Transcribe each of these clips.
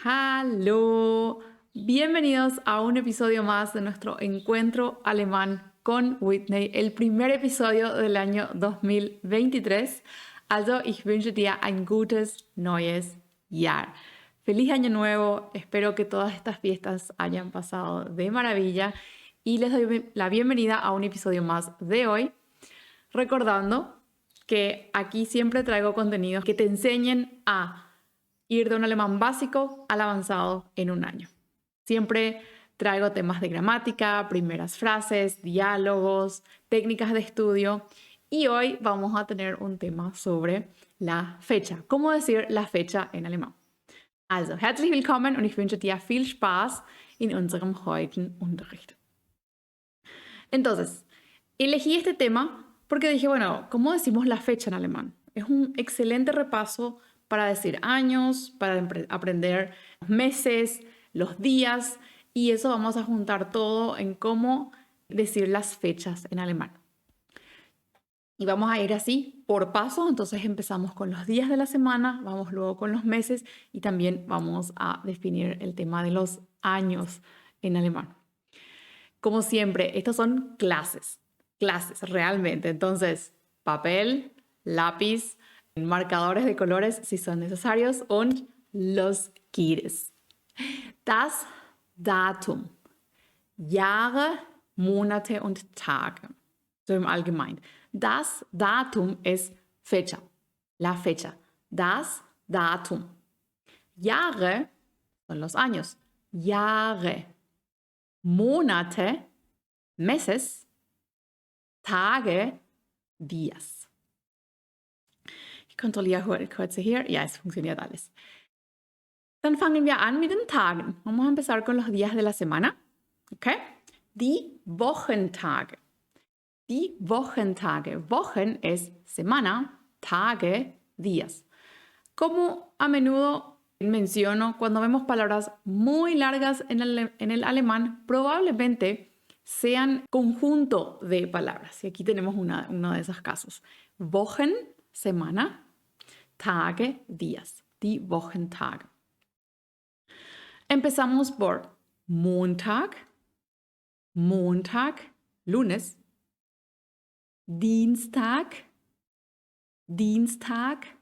Hallo, bienvenidos a un episodio más de nuestro encuentro alemán con Whitney, el primer episodio del año 2023. Also, ich wünsche dir ein gutes neues Jahr. Feliz año nuevo, espero que todas estas fiestas hayan pasado de maravilla y les doy la bienvenida a un episodio más de hoy, recordando que aquí siempre traigo contenidos que te enseñen a ir de un alemán básico al avanzado en un año. Siempre traigo temas de gramática, primeras frases, diálogos, técnicas de estudio y hoy vamos a tener un tema sobre la fecha. ¿Cómo decir la fecha en alemán? Also, herzlich willkommen und ich wünsche dir viel Spaß in unserem heutigen Unterricht. Entonces, elegí este tema porque dije, bueno, ¿cómo decimos la fecha en alemán? Es un excelente repaso para decir años, para aprender los meses, los días, y eso vamos a juntar todo en cómo decir las fechas en alemán. Y vamos a ir así por paso, entonces empezamos con los días de la semana, vamos luego con los meses y también vamos a definir el tema de los años en alemán. Como siempre, estas son clases realmente. Entonces, papel, lápiz, marcadores de colores si son necesarios und los quieres. Das Datum. Jahre, Monate und Tage. So im Allgemeinen. Das Datum es fecha. La fecha. Das Datum. Jahre son los años. Jahre. Monate, meses, Tage, días. Ich kontrolliere kurz hier. Ja, es funktioniert alles. Dann fangen wir an mit den Tagen. Vamos a empezar con los días de la semana. Okay? Die Wochentage. Die Wochentage. Wochen es semana, Tage, días. Como a menudo menciono, cuando vemos palabras muy largas en el alemán, probablemente sean conjunto de palabras. Y aquí tenemos uno de esos casos. Wochen, semana, Tage, días. Die Wochentage. Empezamos por Montag, Montag, lunes. Dienstag, Dienstag,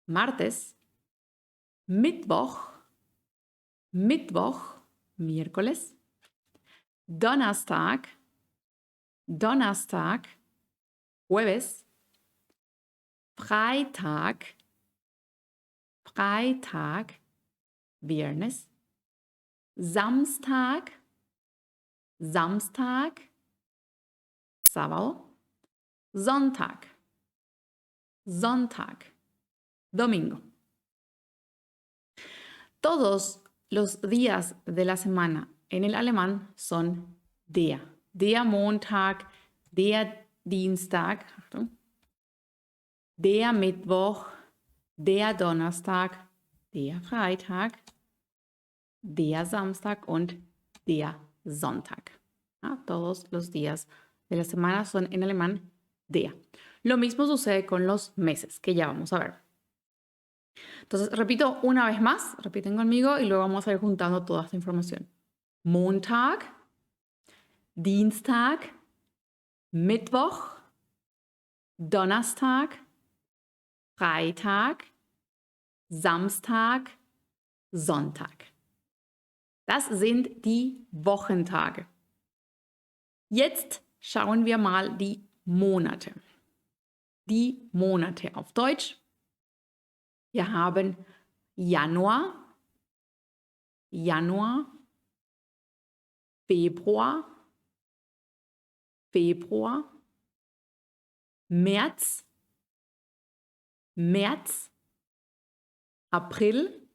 martes. Mittwoch, Mittwoch, miércoles. Donnerstag, Donnerstag, jueves. Freitag, Freitag, viernes. Samstag, Samstag, sábado. Sonntag, Sonntag, domingo. Todos los días de la semana en el alemán son der. Der Montag, der Dienstag, Achtung, der Mittwoch, der Donnerstag, der Freitag, der Samstag und der Sonntag. ¿Ah? Todos los días de la semana son en alemán der. Lo mismo sucede con los meses, que ya vamos a ver. Entonces, repito una vez más, repiten conmigo y luego vamos a ir juntando toda esta información. Montag, Dienstag, Mittwoch, Donnerstag, Freitag, Samstag, Sonntag. Das sind die Wochentage. Jetzt schauen wir mal die Monate. Die Monate auf Deutsch. Wir haben Januar, Januar, Februar, Februar, März, März, April,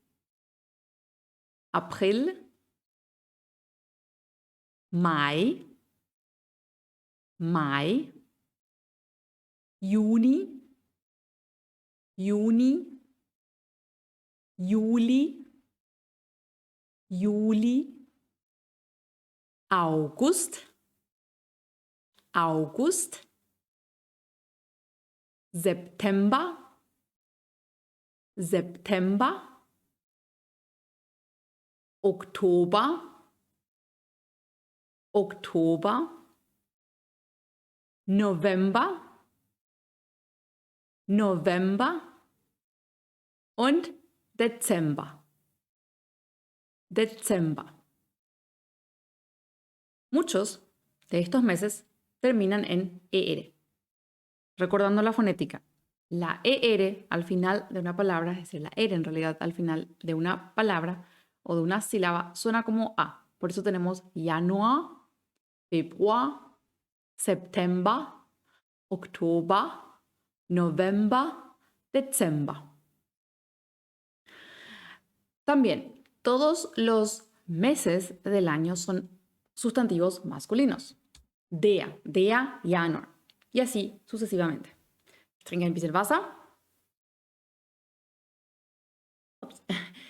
April, Mai, Mai, Juni, Juni, Juli, Juli, August, August, September, September, Oktober, Oktober, November, November und Dezember. Dezember. Muchos de estos meses terminan en ER. Recordando la fonética, la ER al final de una palabra, es decir, la R en realidad al final de una palabra o de una sílaba, suena como A. Por eso tenemos Januar, Februar, September, Oktober, November, Dezember. También, todos los meses del año son sustantivos masculinos. Der Januar. Y así sucesivamente. Ich trinke ein bisschen Wasser.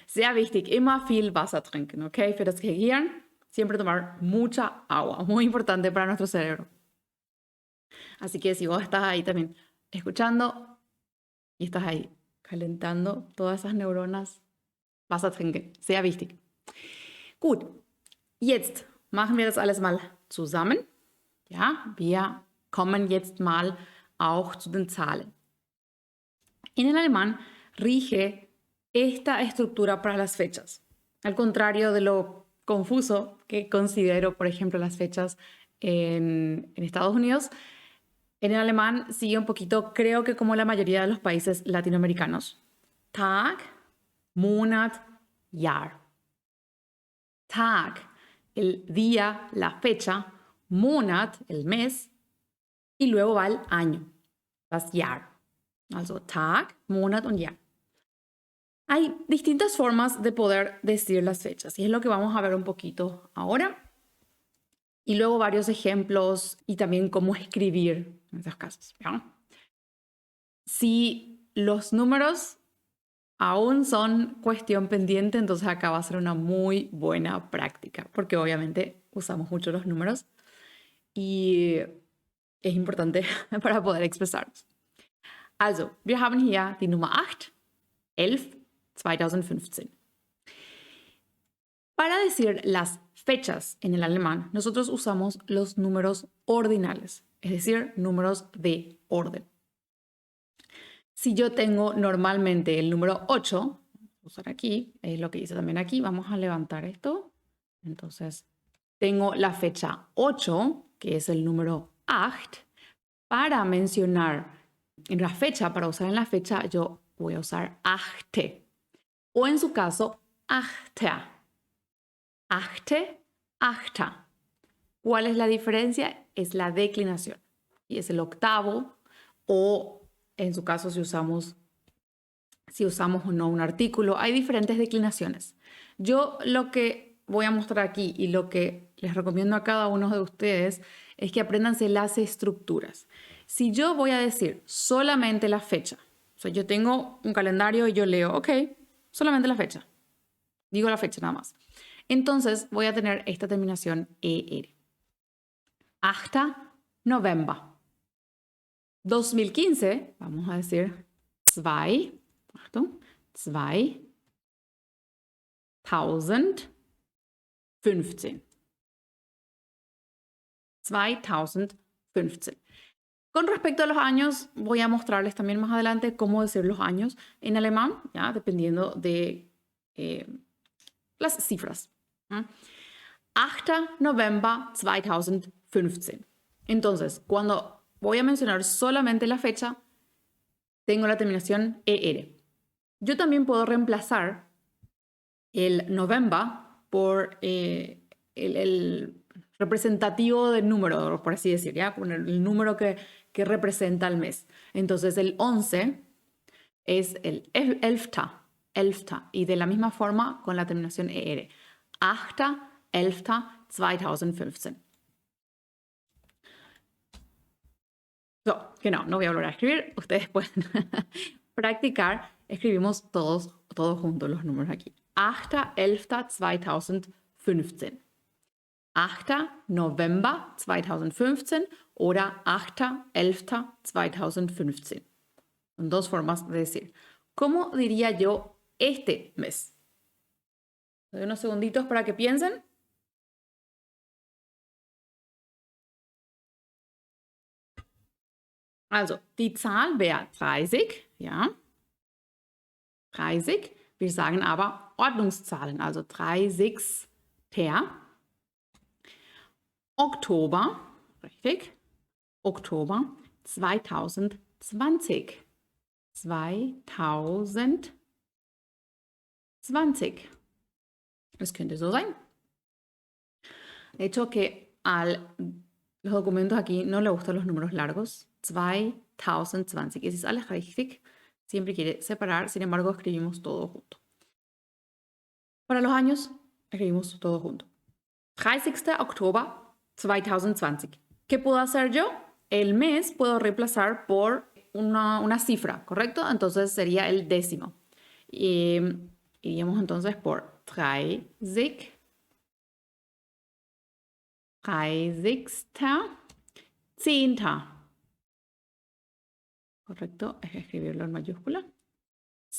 Sehr wichtig, immer viel Wasser trinken, ¿ok? Für das Gehirn, siempre tomar mucha agua. Muy importante para nuestro cerebro. Así que si vos estás ahí también escuchando y estás ahí calentando todas esas neuronas, Wasser trinken. Sehr wichtig. Gut, jetzt machen wir das alles mal zusammen. Ja, wir kommen jetzt mal auch zu den Zahlen. En el alemán rige esta estructura para las fechas. Al contrario de lo confuso que considero, por ejemplo, las fechas en Estados Unidos, en el alemán sigue un poquito, creo que como la mayoría de los países latinoamericanos. Tag, Monat, Jahr. Tag, el día, la fecha. Monat, el mes. Y luego va el año, das Jahr. Also Tag, Monat und Jahr. Hay distintas formas de poder decir las fechas y es lo que vamos a ver un poquito ahora. Y luego varios ejemplos y también cómo escribir en esos casos. ¿Ya? Si los números aún son cuestión pendiente, entonces acá va a ser una muy buena práctica, porque obviamente usamos mucho los números y es importante para poder expresarnos. Also, wir haben hier die Nummer 8, 11, 2015. Para decir las fechas en el alemán, nosotros usamos los números ordinales, es decir, números de orden. Si yo tengo normalmente el número 8, voy a usar aquí, es lo que hice también aquí, vamos a levantar esto. Entonces, tengo la fecha 8, que es el número 8. Para mencionar en la fecha, para usar en la fecha, yo voy a usar achte. O en su caso, achta. Achte, achta. ¿Cuál es la diferencia? Es la declinación. Y es el octavo o en su caso si usamos o no un artículo. Hay diferentes declinaciones. Yo lo que voy a mostrar aquí y lo que les recomiendo a cada uno de ustedes es que apréndanse las estructuras. Si yo voy a decir solamente la fecha, o sea, yo tengo un calendario y yo leo, ok, solamente la fecha. Digo la fecha nada más. Entonces voy a tener esta terminación ER. 8 November. 2015, vamos a decir 2, Achtung, 2015. 2015. Con respecto a los años, voy a mostrarles también más adelante cómo decir los años en alemán, ¿ya? Dependiendo de las cifras. 8 November 2015. Entonces, cuando voy a mencionar solamente la fecha, tengo la terminación ER. Yo también puedo reemplazar el November por el representativo del número, por así decir, ¿ya? Con el número que representa el mes. Entonces, el 11 es el elfta, y de la misma forma con la terminación ER. 8, 11, 2015. So, genau, no voy a volver a escribir. Ustedes pueden practicar. Escribimos todos juntos los números aquí. 8, 11, 2015. 8. November 2015 oder 8. 11. 2015. Son dos formas de decir. ¿Cómo diría yo este mes? Doy unos segunditos para que piensen. Also, die Zahl wäre 30, ja. 30. Wir sagen aber Ordnungszahlen, also 30. Oktober, richtig, Oktober 2020. 2020. Es könnte so sein. De hecho, que a los documentos aquí no le gustan los números largos. 2020. Es alles richtig. Siempre quiere separar, sin embargo, escribimos todo junto. Para los años, escribimos todo junto. 30. Oktober 2020. ¿Qué puedo hacer yo? El mes puedo reemplazar por una cifra, ¿correcto? Entonces sería el décimo. Y iríamos entonces por 30. 30. 10. ¿Correcto? Es escribirlo en mayúscula.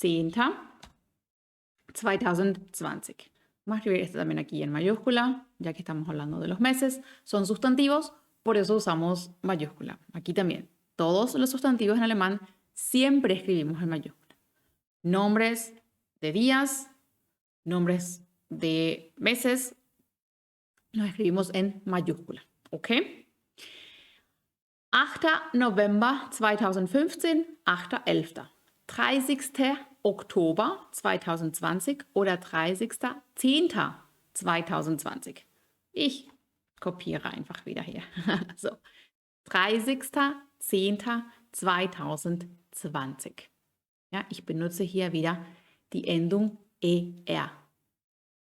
10. 2020. Vamos a escribir esto también aquí en mayúscula, ya que estamos hablando de los meses. Son sustantivos, por eso usamos mayúscula. Aquí también. Todos los sustantivos en alemán siempre escribimos en mayúscula. Nombres de días, nombres de meses, los escribimos en mayúscula. ¿Ok? 8. November 2015, 8.11. 30. Oktober 2020 oder 30.10.2020. Ich kopiere einfach wieder hier. So, 30.10.2020. Ja, ich benutze hier wieder die Endung ER.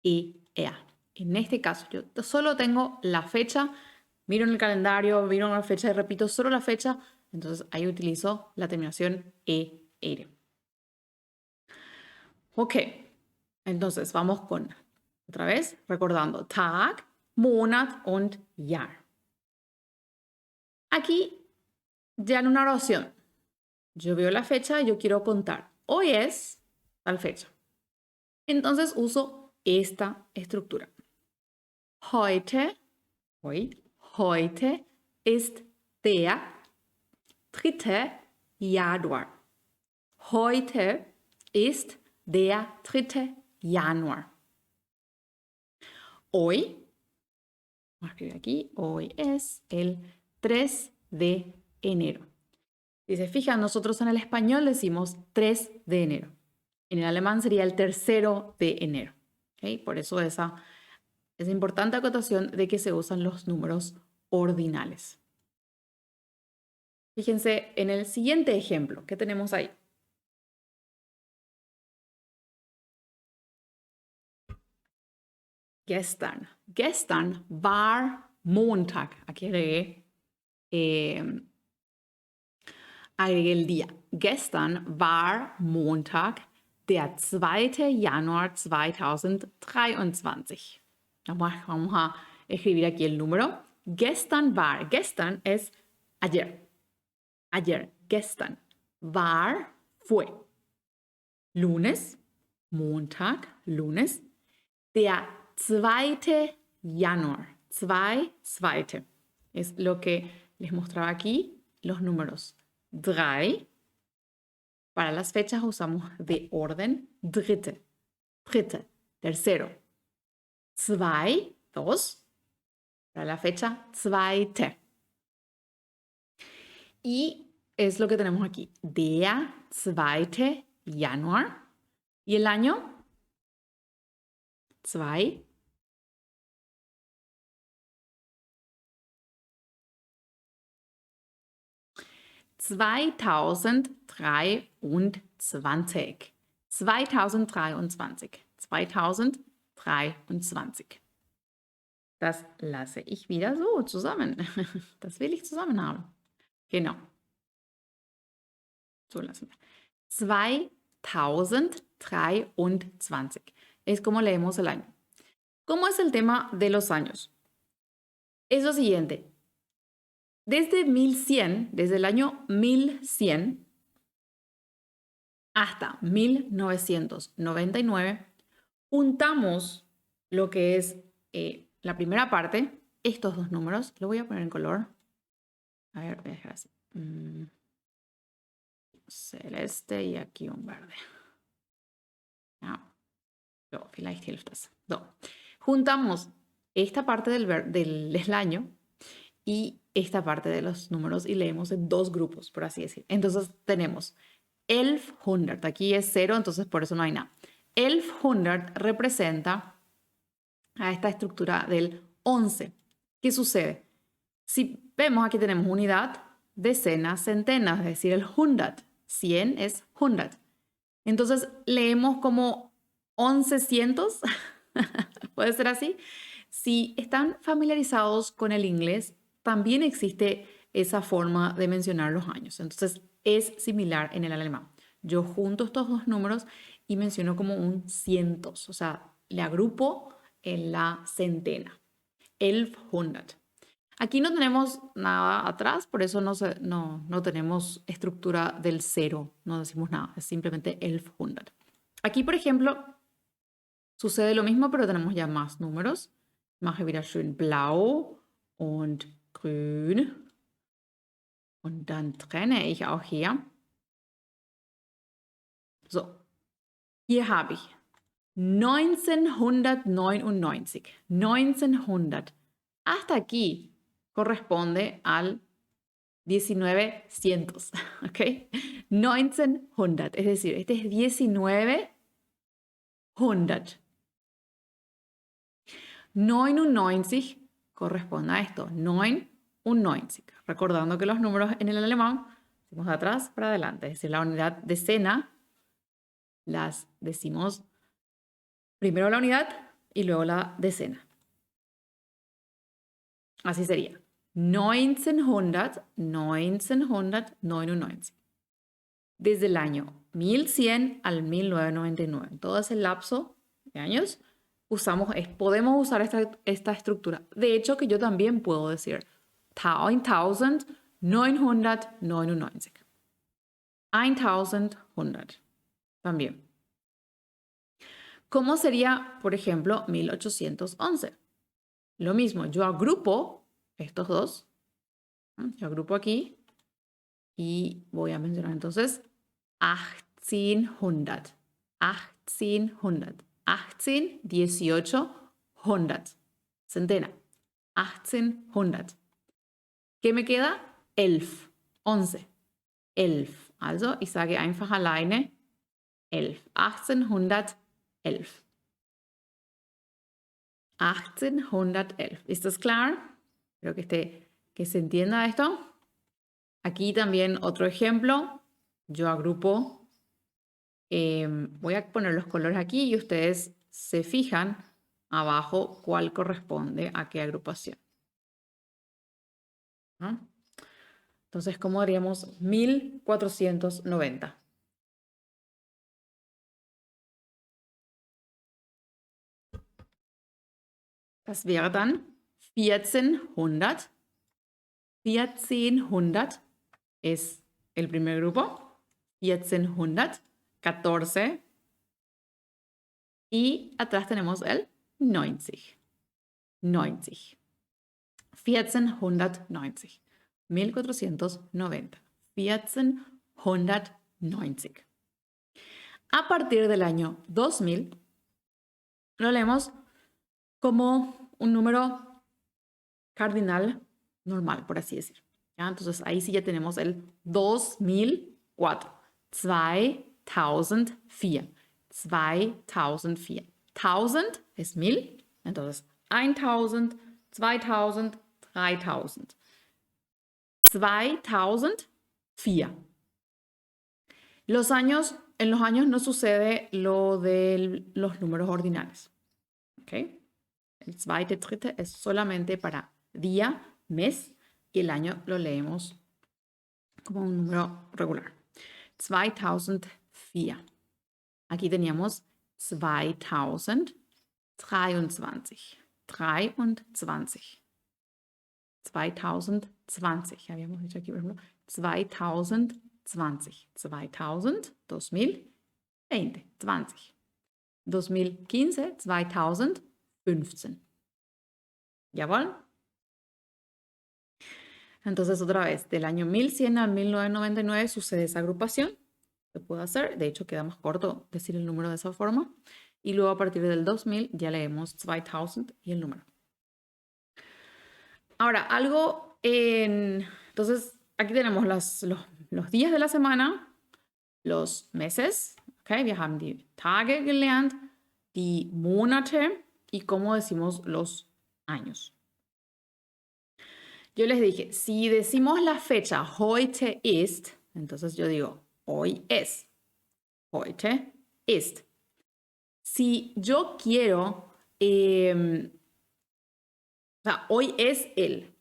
ER. En este caso, yo solo tengo la fecha, miro en el calendario, miro la fecha y repito solo la fecha, entonces ahí utilizo la terminación ER. Ok, entonces vamos con, otra vez, recordando, Tag, Monat und Jahr. Aquí ya en una oración, yo veo la fecha y yo quiero contar. Hoy es tal fecha. Entonces uso esta estructura. Heute, heute ist der 3. Januar. Heute ist der 3. Januar. Hoy, vamos a escribir aquí, hoy es el 3 de enero. Si se fijan, nosotros en el español decimos 3 de enero. En el alemán sería el 3 de enero. ¿Okay? Por eso esa importante acotación de que se usan los números ordinales. Fíjense en el siguiente ejemplo que tenemos ahí. Gestern. Gestern war Montag. Aquí agregué el día. Gestern war Montag, der 2. Januar 2023. Vamos a escribir aquí el número. Gestern war. Gestern es ayer. Ayer. Gestern. War fue. Lunes. Montag. Lunes. Der 2. Januar. 2. Es lo que les mostraba aquí. Los números 3. Para las fechas usamos de orden. Dritte. Dritte. Tercero. 2. 2. Para la fecha 2. Y es lo que tenemos aquí. Der 2. Januar. ¿Y el año? 2. 2023. 2023. 2023. Das lasse ich wieder so zusammen. Das will ich zusammen haben. Genau. So lassen wir. 2023. Es como leemos el año. ¿Cómo es el tema de los años? Es lo siguiente. Desde 1100, desde el año 1100 hasta 1999, juntamos lo que es la primera parte, estos dos números, lo voy a poner en color. A ver, voy a dejar así. Celeste y aquí un verde. Ja. So, vielleicht hilft das. So. Juntamos esta parte del año y esta parte de los números y leemos en dos grupos, por así decir. Entonces tenemos 1100. Aquí es 0, entonces por eso no hay nada. 1100 representa a esta estructura del 11. ¿Qué sucede? Si vemos aquí tenemos unidad, decenas, centenas, es decir, el 100. 100 es 100. Entonces leemos como 1100. ¿Puede ser así? Si están familiarizados con el inglés, también existe esa forma de mencionar los años. Entonces es similar en el alemán. Yo junto estos dos números y menciono como un cientos, o sea, le agrupo en la centena. 1100. Aquí no tenemos nada atrás, por eso no tenemos estructura del cero, no decimos nada, es simplemente 1100. Aquí, por ejemplo, sucede lo mismo, pero tenemos ya más números. Mache wieder schön blau und grün. Und dann trenne ich auch hier. So, hier habe ich 1999. 1900. Hasta aquí corresponde al 1900, ¿ok? 1900, es decir, este es 1900. 99 corresponde a esto, 99. Recordando que los números en el alemán decimos de atrás para adelante, es decir, la unidad decena las decimos primero la unidad y luego la decena. Así sería 1999. Desde el año 1100 al 1999. todo ese lapso de años podemos usar esta estructura. De hecho, que yo también puedo decir 1999. 1100 también. ¿Cómo sería, por ejemplo, 1811? Lo mismo, yo agrupo estos dos. Yo agrupo aquí y voy a mencionar entonces 1800. 1800. 18, 18, 100. Centena. 1800. ¿Qué me queda? 11. 11. 11. Also, ich sage einfach alleine 11. 1811. 1811. ¿Ist das klar? Espero que se entienda esto. Aquí también otro ejemplo. Yo agrupo. Voy a poner los colores aquí y ustedes se fijan abajo cuál corresponde a qué agrupación. ¿No? Entonces, ¿cómo haríamos 1490? Das wäre dann 1400. 1400 es el primer grupo. 1400. 14. Y atrás tenemos el 90. 90. 1490. 1490. 1490. A partir del año 2000, lo leemos como un número cardinal normal, por así decir. ¿Ya? Entonces ahí sí ya tenemos el 2004. 2004. 2004. 1000 es 1000. Entonces 1000, 2000, 3000. 2004. En los años no sucede lo de los números ordinales. ¿Ok? El zweite, dritte es solamente para día, mes, y el año lo leemos como un número regular. 2004. Aquí teníamos 2023. 23. 2020. Habíamos dicho aquí, por ejemplo, 2020. 2000, 2020. 20. 2015, 2000. 15. ¿Jawohl? Entonces, otra vez, del año 1100 al 1999 sucede esa agrupación. Se puede hacer. De hecho, queda más corto decir el número de esa forma. Y luego a partir del 2000 ya leemos 2000 y el número. Ahora, entonces, aquí tenemos los días de la semana, los meses. Okay, wir haben die Tage gelernt, die Monate y cómo decimos los años. Yo les dije, si decimos la fecha heute ist, entonces yo digo hoy es. Heute ist. Si yo quiero, o sea, hoy es el.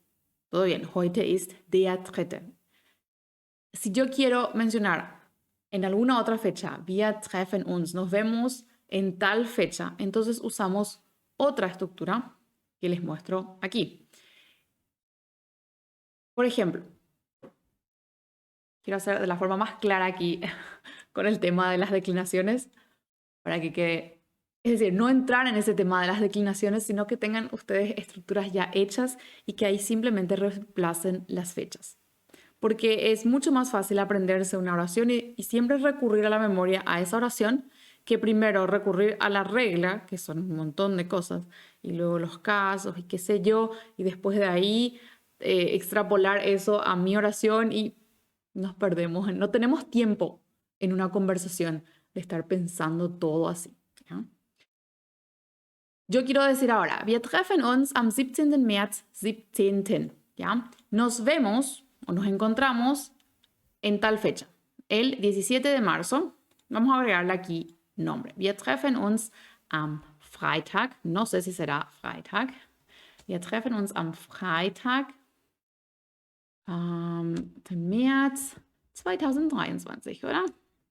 Todo bien, heute ist der dritte. Si yo quiero mencionar en alguna otra fecha, wir treffen uns, nos vemos en tal fecha, entonces usamos otra estructura que les muestro aquí. Por ejemplo, quiero hacer de la forma más clara aquí con el tema de las declinaciones para que quede, es decir, no entrar en ese tema de las declinaciones, sino que tengan ustedes estructuras ya hechas y que ahí simplemente reemplacen las fechas. Porque es mucho más fácil aprenderse una oración y siempre recurrir a la memoria a esa oración que primero recurrir a la regla, que son un montón de cosas, y luego los casos y qué sé yo, y después de ahí extrapolar eso a mi oración y nos perdemos, no tenemos tiempo en una conversación de estar pensando todo así. ¿Ya? Yo quiero decir ahora, wir treffen uns am 17. März 17. ¿Ya? Nos vemos o nos encontramos en tal fecha, el 17 de marzo. Vamos a agregarle aquí nombre. Wir treffen uns am Freitag, no sé si será Freitag. Wir treffen uns am Freitag, März 2023, ¿verdad?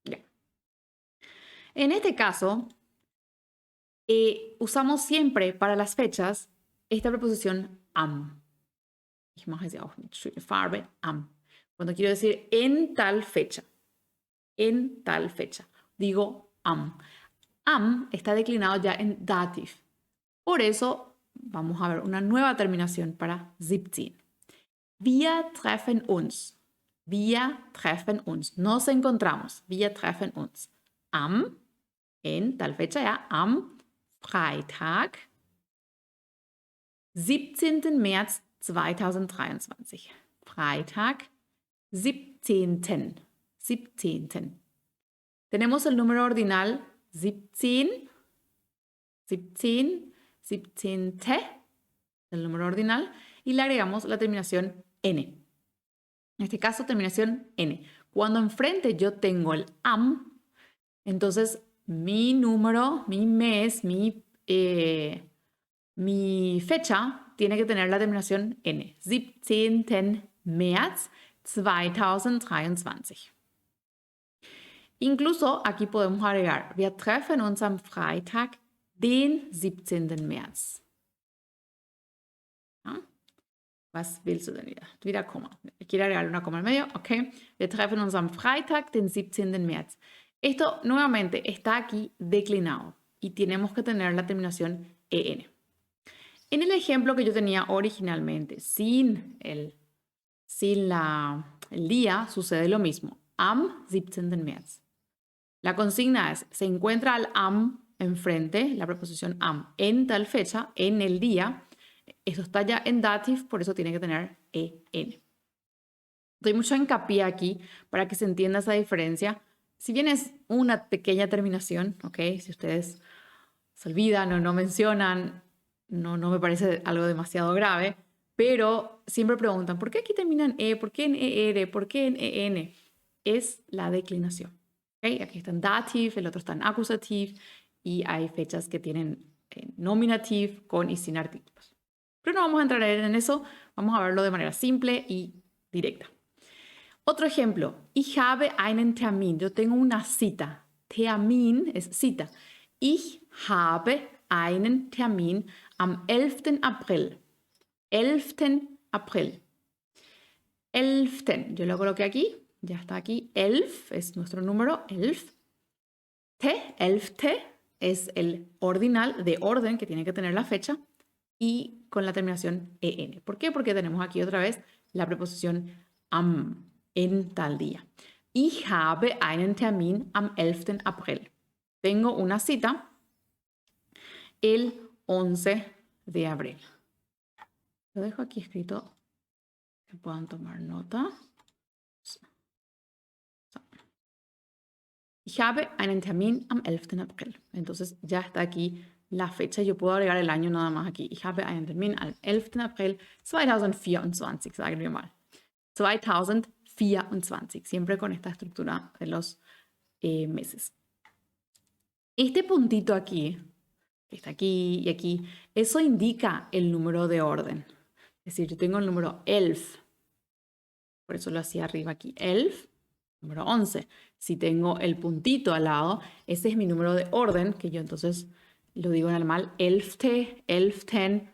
Ya. En este caso, usamos siempre para las fechas esta preposición am. Ich mache sie auch mit schöner Farbe, am. Cuando quiero decir en tal fecha, digo am. Am está declinado ya en dativ. Por eso vamos a ver una nueva terminación para 17. Wir treffen uns. Wir treffen uns. Nos encontramos. Wir treffen uns. Am, en tal fecha ya, am Freitag, 17. März 2023. Freitag, 17. 17. Tenemos el número ordinal 17, 17, 17, el número ordinal, y le agregamos la terminación N. En este caso, terminación N. Cuando enfrente yo tengo el am, entonces mi número, mi mes, mi fecha tiene que tener la terminación N. 17. März 2023. Incluso aquí podemos agregar, wir treffen uns am Freitag, den 17. März. ¿Ah? Was willst du denn wieder? Wieder Komma. Quiero agregar una coma al medio. Ok. Wir treffen uns am Freitag, den 17. März. Esto nuevamente está aquí declinado y tenemos que tener la terminación EN. En el ejemplo que yo tenía originalmente, sin el día, sucede lo mismo. Am 17. März. La consigna es, se encuentra el am enfrente, la preposición am, en tal fecha, en el día. Esto está ya en dative, por eso tiene que tener en. Doy mucho hincapié aquí para que se entienda esa diferencia. Si bien es una pequeña terminación, ¿ok? Si ustedes se olvidan o no mencionan, no me parece algo demasiado grave, pero siempre preguntan, ¿por qué aquí terminan E? ¿Por qué en ER? ¿Por qué en EN? Es la declinación. ¿Okay? Aquí está en dative, el otro está en accusative y hay fechas que tienen nominative con y sin artículos. Pero no vamos a entrar en eso, vamos a verlo de manera simple y directa. Otro ejemplo, ich habe einen Termin, yo tengo una cita. Termin es cita. Ich habe einen Termin am 11. April. 11. April. 11. Yo lo coloqué aquí. Ya está aquí. 11 es nuestro número. 11. 11. es el ordinal de orden que tiene que tener la fecha y con la terminación en. ¿Por qué? Porque tenemos aquí otra vez la preposición am, en tal día. Ich habe einen Termin am 11. April. Tengo una cita el 11 de abril. Lo dejo aquí escrito que puedan tomar nota. Ich habe einen Termin am 11. April. Entonces ya está aquí la fecha. Yo puedo agregar el año nada más aquí. Ich habe einen Termin am 11. April 2024, sagen wir mal. 2024, siempre con esta estructura de los meses. Este puntito aquí, que está aquí y aquí, eso indica el número de orden. Es decir, yo tengo el número 11. Por eso lo hacía arriba aquí. 11, número 11. Si tengo el puntito al lado, ese es mi número de orden, que yo entonces lo digo en alemán, 11, 11,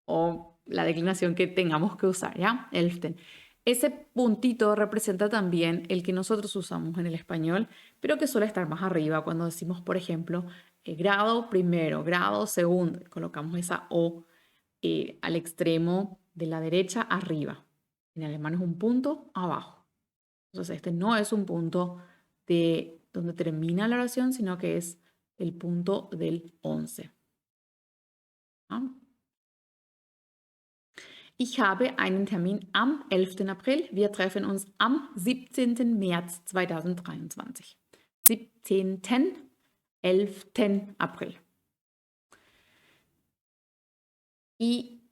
o la declinación que tengamos que usar, ¿ya? 11. Ese puntito representa también el que nosotros usamos en el español, pero que suele estar más arriba cuando decimos, por ejemplo, grado primero, grado segundo. Colocamos esa O al extremo de la derecha arriba. En alemán es un punto abajo. Entonces este no es un punto de donde termina la oración, sino que es el punto del 11. ¿Ah? Ich habe einen Termin am 11. April. Wir treffen uns am 17. März 2023. 17. 11. April. Y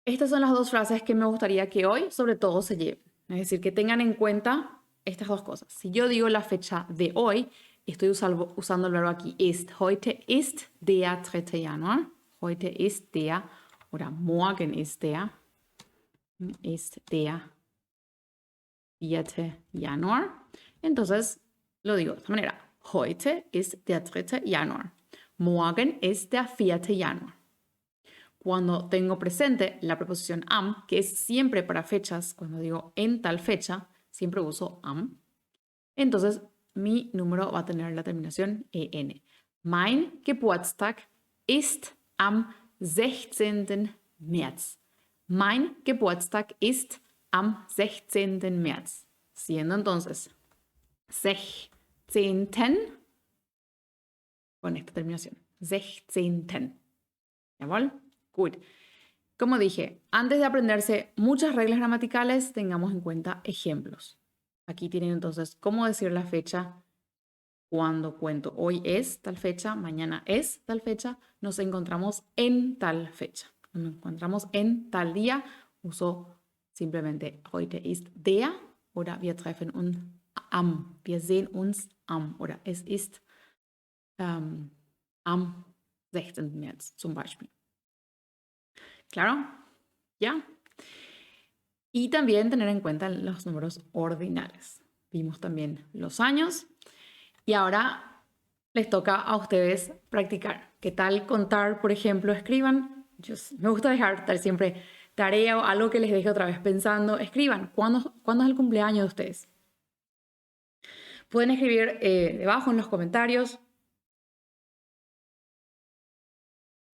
estas son las dos frases que me gustaría que hoy, sobre todo, se lleven. Es decir, que tengan en cuenta estas dos cosas. Si yo digo la fecha de hoy, estoy usando el verbo aquí ist. Heute ist der 3. Januar. Heute ist der, oder morgen ist der 4. Januar. Entonces, lo digo de esta manera. Heute ist der 3. Januar. Morgen ist der 4. Januar. Cuando tengo presente la preposición am, que es siempre para fechas, cuando digo en tal fecha, siempre uso am. Entonces, mi número va a tener la terminación en. Mein Geburtstag ist am 16. März. Mein Geburtstag ist am 16. März. Siendo entonces 16. con esta terminación. 16. ¿Jawohl? Gut. Como dije, antes de aprenderse muchas reglas gramaticales, tengamos en cuenta ejemplos. Aquí tienen entonces cómo decir la fecha cuando cuento hoy es tal fecha, mañana es tal fecha, nos encontramos en tal fecha. Nos encontramos en tal día, uso simplemente heute ist der oder wir treffen uns am. Wir sehen uns am oder es ist am 16. März zum Beispiel. ¿Claro? ¿Ya? Y también tener en cuenta los números ordinales. Vimos también los años. Y ahora les toca a ustedes practicar. ¿Qué tal contar, por ejemplo, escriban? Me gusta dejar siempre tarea o algo que les deje otra vez pensando. Escriban. ¿Cuándo es el cumpleaños de ustedes? Pueden escribir debajo en los comentarios.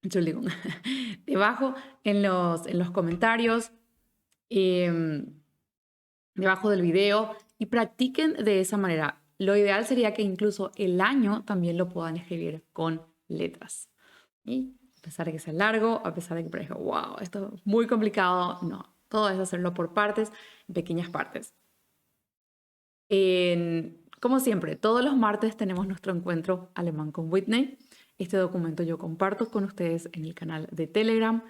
Entschuldigung. Debajo en los comentarios, debajo del video, y practiquen de esa manera. Lo ideal sería que incluso el año también lo puedan escribir con letras. Y a pesar de que sea largo, a pesar de que parezca, wow, esto es muy complicado, no. Todo es hacerlo por partes, en pequeñas partes. Como siempre, todos los martes tenemos nuestro encuentro alemán con Whitney. Este documento yo comparto con ustedes en el canal de Telegram.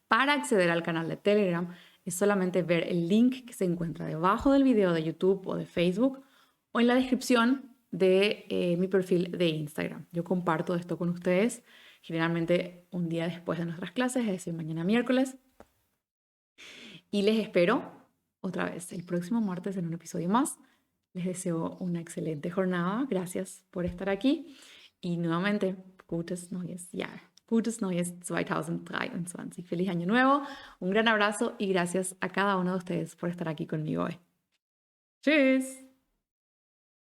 Para acceder al canal de Telegram es solamente ver el link que se encuentra debajo del video de YouTube o de Facebook o en la descripción de mi perfil de Instagram. Yo comparto esto con ustedes generalmente un día después de nuestras clases, es decir, mañana miércoles. Y les espero otra vez el próximo martes en un episodio más. Les deseo una excelente jornada. Gracias por estar aquí. Y nuevamente, gutes neues Jahr. Gutes neues 2023. Feliz año nuevo. Un gran abrazo y gracias a cada uno de ustedes por estar aquí conmigo hoy. Tschüss.